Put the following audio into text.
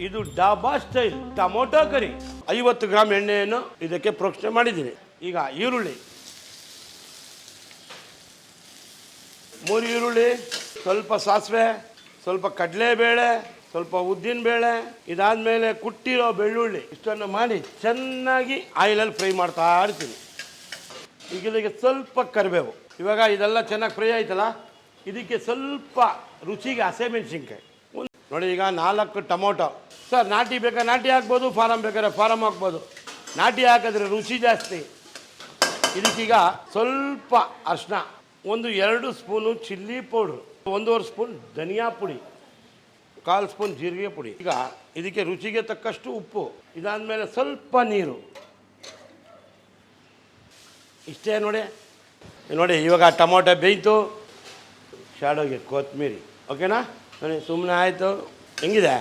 ಇದು dhaba style tomato ಕರಿ. 50 gram ಎಣ್ಣೆಯನ್ನು ಇದಕ್ಕೆ ಪ್ರೋಕ್ಷಣೆ ಮಾಡಿದ್ದೀನಿ. ಈಗ ಈರುಳ್ಳಿ, 3 ಈರುಳ್ಳಿ, ಸ್ವಲ್ಪ ಸಾಸಿವೆ, ಸ್ವಲ್ಪ ಕಡಲೆಬೇಳೆ, ಸ್ವಲ್ಪ ಉದ್ದಿನಬೇಳೆ, ಇದಾದಮೇಲೆ ಕುಟ್ಟಿರೋ ಬೆಳ್ಳುಳ್ಳಿ, ಇಷ್ಟನ್ನು ಮಾಡಿ ಚೆನ್ನಾಗಿ ಆಯಿಲಲ್ಲಿ ಫ್ರೈ ಮಾಡ್ತಾ ಇರ್ತೀನಿ. ಈಗ ಇದಕ್ಕೆ ಸ್ವಲ್ಪ ಕರಿಬೇವು. ಇವಾಗ ಇದೆಲ್ಲ ಚೆನ್ನಾಗಿ ಫ್ರೈ ಆಯ್ತಲ್ಲ, ಇದಕ್ಕೆ ಸ್ವಲ್ಪ ರುಚಿಗೆ ಹಸಿಮೆಣಸಿನ್ಕಾಯಿ ನೋಡಿ. ಈಗ 4 ಟೊಮೊಟೊ. ಸರ್ ನಾಟಿ ಬೇಕಾ ನಾಟಿ ಹಾಕ್ಬೋದು, ಫಾರಮ್ ಬೇಕಾದ್ರೆ ಫಾರಮ್ ಹಾಕ್ಬೋದು. ನಾಟಿ ಹಾಕಿದ್ರೆ ರುಚಿ ಜಾಸ್ತಿ. ಇದಕ್ಕೀಗ ಸ್ವಲ್ಪ ಅರಿಶಿನ, 1-2 ಸ್ಪೂನು ಚಿಲ್ಲಿ ಪೌಡ್ರು, 1.5 ಸ್ಪೂನ್ ಧನಿಯಾ ಪುಡಿ, 1/4 ಸ್ಪೂನ್ ಜೀರಿಗೆ ಪುಡಿ. ಈಗ ಇದಕ್ಕೆ ರುಚಿಗೆ ತಕ್ಕಷ್ಟು ಉಪ್ಪು. ಇದಾದಮೇಲೆ ಸ್ವಲ್ಪ ನೀರು. ಇಷ್ಟೇ ನೋಡಿ. ನೋಡಿ ಇವಾಗ ಟೊಮೊಟೊ ಬೇಯ್ತು. ಶಾಡೋಗೆ ಕೊತ್ತಂಬರಿ. ಓಕೆನಾ ನೋಡಿ, ಸುಮ್ಮನೆ ಆಯಿತು. ಹೆಂಗಿದೆ?